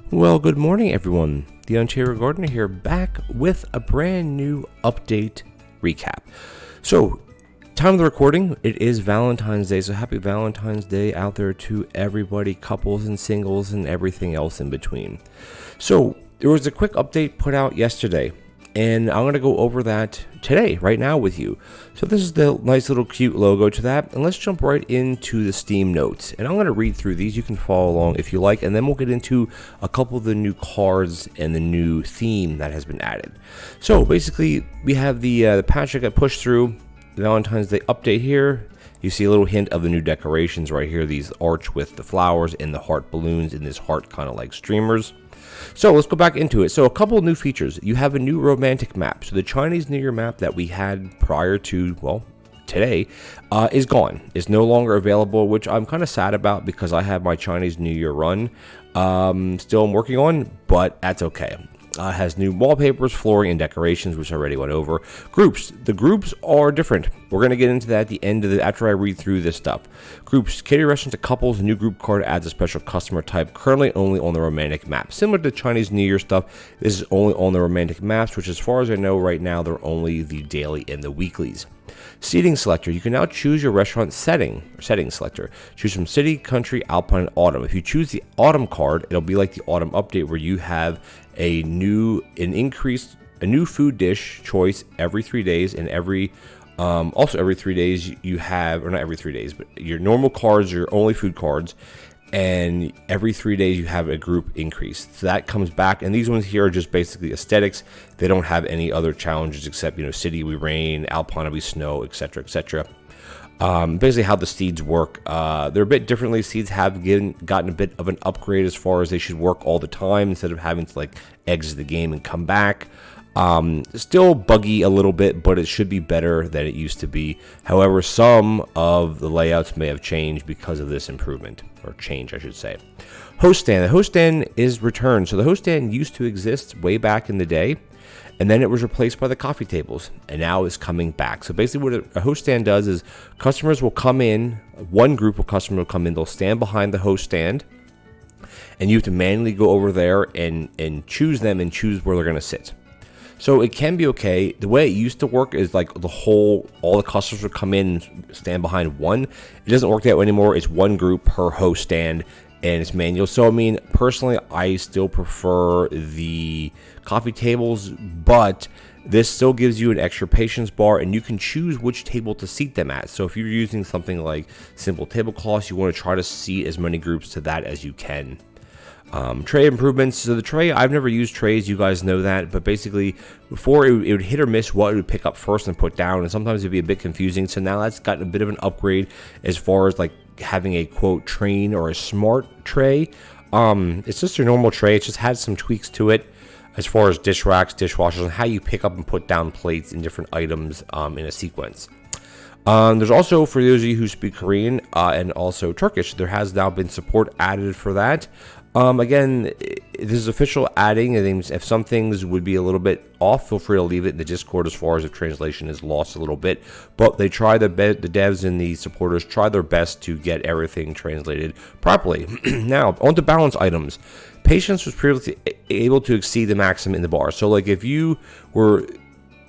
Well, good morning, everyone. TheOntarioGardener here, back with a brand new update recap. So, time of the recording, it is Valentine's Day, so happy Valentine's Day out there to everybody, couples and singles and everything else in between. So, there was a quick update put out yesterday, and I'm going to go over that today, right now with you. So this is the nice little cute logo to that, and let's jump right into the Steam notes. And I'm going to read through these. You can follow along if you like, and then we'll get into a couple of the new cards and the new theme that has been added. So basically, we have the patch that got pushed through, the Valentine's Day update here. You see a little hint of the new decorations right here, these arch with the flowers and the heart balloons in this heart kind of like streamers. So let's go back into it. So a couple of new features. You have a new romantic map. So the Chinese New Year map that we had prior to, well, today, is gone. It's no longer available, which I'm kind of sad about because I have my Chinese New Year run still I'm working on, but that's okay. Has new wallpapers, flooring, and decorations, which I already went over. Groups. The groups are different. We're going to get into that at the end of after I read through this stuff. Groups. Cater restaurant to couples. A new group card adds a special customer type, currently only on the romantic map. Similar to Chinese New Year stuff, this is only on the romantic maps, which as far as I know right now, they're only the daily and the weeklies. Seating selector. You can now choose your restaurant setting selector. Choose from city, country, alpine, and autumn. If you choose the autumn card, it'll be like the autumn update where you have a new food dish choice every 3 days, and also every 3 days you have, or not every 3 days, but your normal cards, your only food cards, and every 3 days you have a group increase. So that comes back, and these ones here are just basically aesthetics. They don't have any other challenges except, city we rain, alpine we snow, etc., etc. Basically how the seeds work, they're a bit differently. Seeds have gotten a bit of an upgrade as far as they should work all the time instead of having to exit the game and come back. Still buggy a little bit, but it should be better than it used to be. However, some of the layouts may have changed because of this improvement, or change I should say. Host stand. The host stand is returned. So the host stand used to exist way back in the day, and then it was replaced by the coffee tables, and now it's coming back. So basically what a host stand does is customers will come in, one group of customers will come in, they'll stand behind the host stand, and you have to manually go over there and choose them and choose where they're going to sit. So it can be okay. The way it used to work is all the customers would come in and stand behind one. It doesn't work that way anymore. It's one group per host stand, and it's manual. So, personally, I still prefer the coffee tables, but this still gives you an extra patience bar, and you can choose which table to seat them at. So if you're using something like simple tablecloths, you want to try to seat as many groups to that as you can. Tray improvements. So the tray, I've never used trays, you guys know that, but basically before it would hit or miss what it would pick up first and put down, and sometimes it'd be a bit confusing. So now that's gotten a bit of an upgrade as far as having a quote train or a smart tray. It's just your normal tray. It just had some tweaks to it as far as dish racks, dishwashers, and how you pick up and put down plates and different items in a sequence. There's also, for those of you who speak Korean and also Turkish, there has now been support added for that. Again, this is official adding. I think if some things would be a little bit off, feel free to leave it in the Discord as far as if translation is lost a little bit. But they try the devs and the supporters try their best to get everything translated properly. Now, on to balance items. Patience was previously able to exceed the maximum in the bar. So, if you were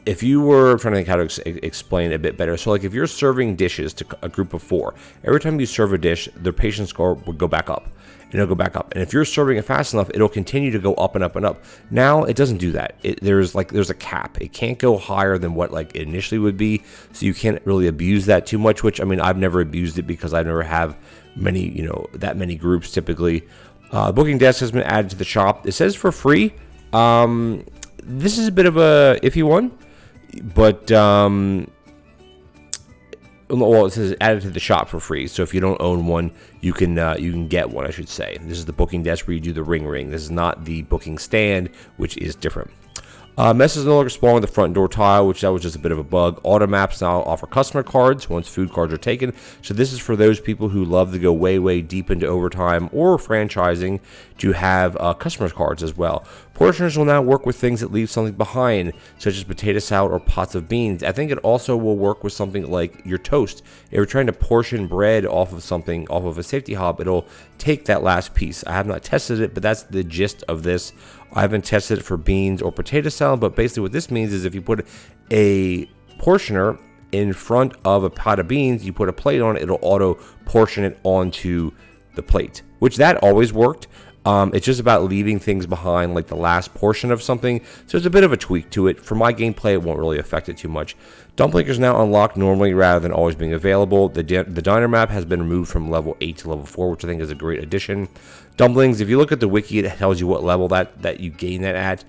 I'm trying to think how to explain it a bit better. So, if you're serving dishes to a group of 4, every time you serve a dish, their patience score would go back up. And it'll go back up. And if you're serving it fast enough, it'll continue to go up and up and up. Now, it doesn't do that. There's a cap. It can't go higher than what it initially would be. So you can't really abuse that too much, which, I've never abused it because I never have that many groups typically. Booking desk has been added to the shop. It says for free. This is a bit of a iffy one, but it says added to the shop for free. So if you don't own one, you can get one, I should say. This is the booking desk where you do the ring. This is not the booking stand, which is different. Messes no longer spawn with the front door tile, which that was just a bit of a bug. Auto maps now offer customer cards once food cards are taken. So this is for those people who love to go way, way deep into overtime or franchising to have customer cards as well. Portioners will now work with things that leave something behind, such as potato salad or pots of beans. I think it also will work with something like your toast. If you're trying to portion bread off of something, off of a safety hob, it'll take that last piece. I have not tested it, but that's the gist of this. I haven't tested it for beans or potato salad, but basically what this means is if you put a portioner in front of a pot of beans, you put a plate on it, it'll auto portion it onto the plate, which that always worked. It's just about leaving things behind, like the last portion of something. So it's a bit of a tweak to it. For my gameplay, it won't really affect it too much. Dumpling is now unlocked normally rather than always being available. The diner map has been removed from level 8 to level 4, which I think is a great addition. Dumplings, if you look at the wiki, it tells you what level that you gain that at.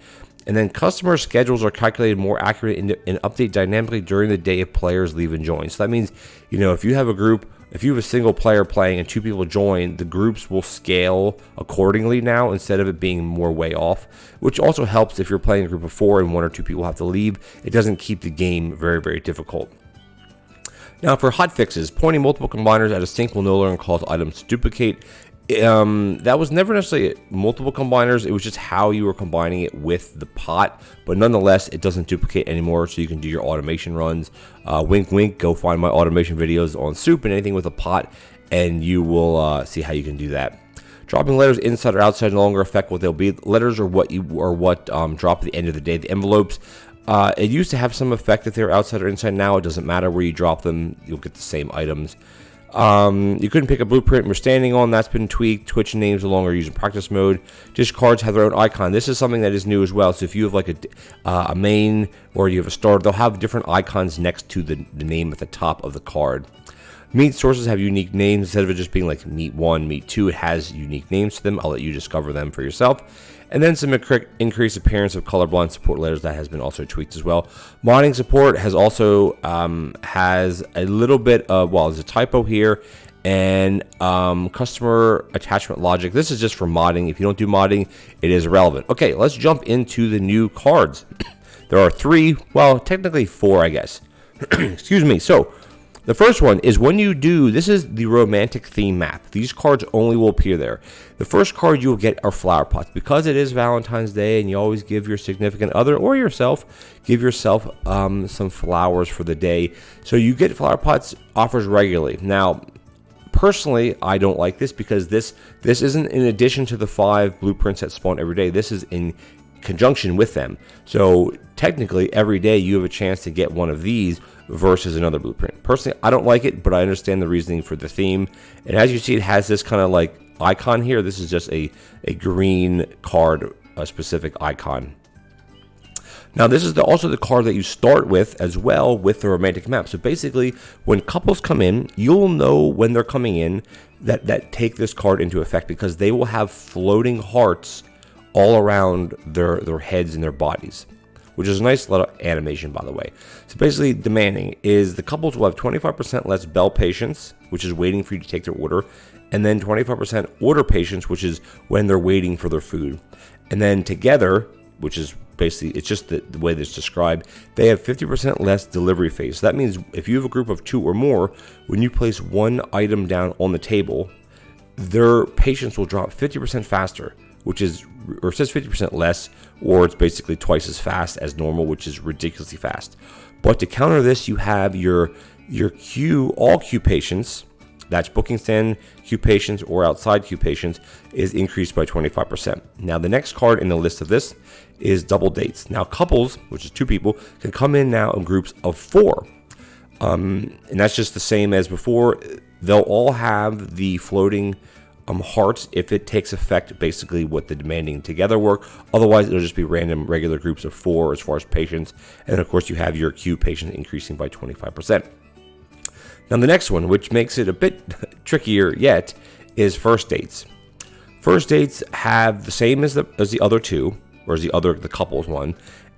And then customer schedules are calculated more accurate and update dynamically during the day if players leave and join. So that means, if you have a group, if you have a single player playing and 2 people join, the groups will scale accordingly now instead of it being more way off, which also helps if you're playing a group of 4 and 1 or 2 people have to leave. It doesn't keep the game very, very difficult. Now for hot fixes, pointing multiple combiners at a sink will no longer cause items to duplicate. That was never necessarily multiple combiners, it was just how you were combining it with the pot, but nonetheless it doesn't duplicate anymore, so you can do your automation runs. Wink wink, go find my automation videos on soup and anything with a pot and you will see how you can do that. Dropping letters inside or outside no longer affect what they'll be. Letters are what drop at the end of the day. The envelopes, it used to have some effect if they were outside or inside. Now it doesn't matter where you drop them, you'll get the same items. You couldn't pick a blueprint you're standing on. That's been tweaked. Twitch names no longer used in practice mode. Dish cards have their own icon. This is something that is new as well. So if you have like a main or you have a starter, they'll have different icons next to the name at the top of the card. Meat sources have unique names. Instead of it just being like meat 1, meat 2, it has unique names to them. I'll let you discover them for yourself. And then some increased appearance of colorblind support letters that has been also tweaked as well. Modding support has also has a little bit of, there's a typo here, and customer attachment logic. This is just for modding. If you don't do modding, it is irrelevant. Okay, let's jump into the new cards. There are 3, technically 4, I guess. Excuse me. So the first one is when you do, this is the romantic theme map. These cards only will appear there. The first card you will get are flower pots. Because it is Valentine's Day and you always give your significant other or yourself, give yourself some flowers for the day. So you get flower pots offers regularly. Now, personally, I don't like this because this isn't in addition to the 5 blueprints that spawn every day. This is in conjunction with them. So technically, every day you have a chance to get one of these versus another blueprint. Personally, I don't like it, but I understand the reasoning for the theme. And as you see, it has this kind of like icon here. This is just a green card, a specific icon. Now, this is also the card that you start with as well with the romantic map. So basically, when couples come in, you'll know when they're coming in that take this card into effect because they will have floating hearts all around their heads and their bodies, which is a nice little animation, by the way. So basically, demanding is the couples will have 25% less bell patience, which is waiting for you to take their order, and then 25% order patience, which is when they're waiting for their food. And then together, which is basically, it's just the way that's described, they have 50% less delivery phase. So that means if you have a group of 2 or more, when you place one item down on the table, their patience will drop 50% faster, which is, or it says 50% less, or it's basically twice as fast as normal, which is ridiculously fast. But to counter this, you have your queue, all queue patience, that's booking stand queue patience or outside queue patience, is increased by 25%. Now, the next card in the list of this is double dates. Now, couples, which is 2 people, can come in now in groups of 4. And that's just the same as before. They'll all have the floating hearts if it takes effect, basically with the demanding together work. Otherwise, it'll just be random regular groups of 4 as far as patience. And of course, you have your queue patience increasing by 25%. Now, the next one, which makes it a bit trickier yet, is first dates. First dates have the same as the other 2, or as the couples one,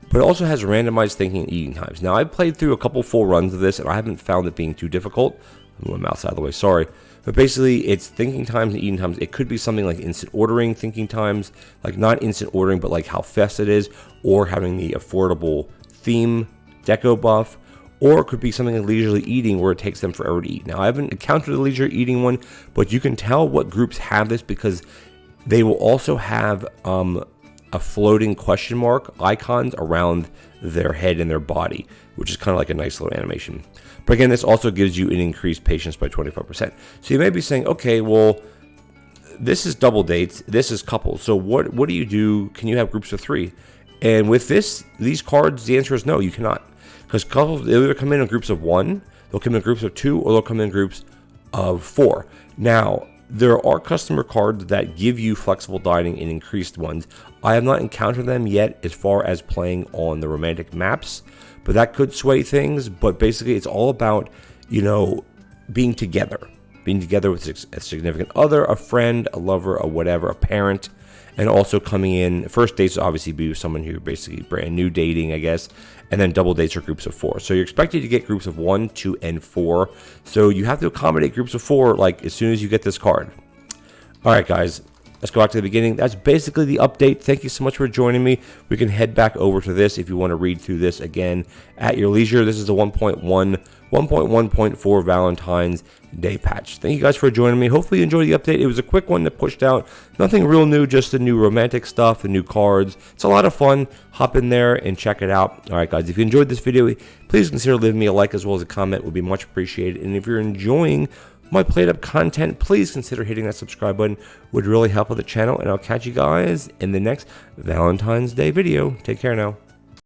but it also has randomized thinking and eating times. Now, I've played through a couple full runs of this, and I haven't found it being too difficult. I'll move my mouse out of the way, sorry. But basically, it's thinking times and eating times. It could be something like instant ordering thinking times, like not instant ordering, but like how fast it is, or having the affordable theme deco buff, or it could be something like leisurely eating where it takes them forever to eat. Now, I haven't encountered the leisurely eating one, but you can tell what groups have this because they will also have a floating question mark icons around their head and their body, which is kind of like a nice little animation. But again, this also gives you an increased patience by 25%. So you may be saying, okay, well, this is double dates, this is couples. So what do you do? Can you have groups of 3? And with these cards, the answer is no, you cannot. Because couples, they'll either come in groups of 1, they'll come in groups of 2, or they'll come in groups of 4. Now, there are customer cards that give you flexible dining in increased ones. I have not encountered them yet as far as playing on the romantic maps, but that could sway things. But basically, it's all about, being together with a significant other, a friend, a lover, a whatever, a parent, and also coming in. First dates will obviously be with someone who basically brand new dating, I guess, and then double dates are groups of 4. So you're expected to get groups of 1, 2, and 4. So you have to accommodate groups of 4 like as soon as you get this card. All right, guys, let's go back to the beginning. That's basically the update. Thank you so much for joining me. We can head back over to this if you want to read through this again at your leisure. This is the 1.1.4 Valentine's Day patch. Thank you guys for joining me. Hopefully you enjoyed the update. It was a quick one that pushed out. Nothing real new, just the new romantic stuff, the new cards. It's a lot of fun. Hop in there and check it out. All right, guys, if you enjoyed this video, please consider leaving me a like as well as a comment. It would be much appreciated. And if you're enjoying my PlateUp content, please consider hitting that subscribe button. Would really help with the channel. And I'll catch you guys in the next Valentine's Day video. Take care now.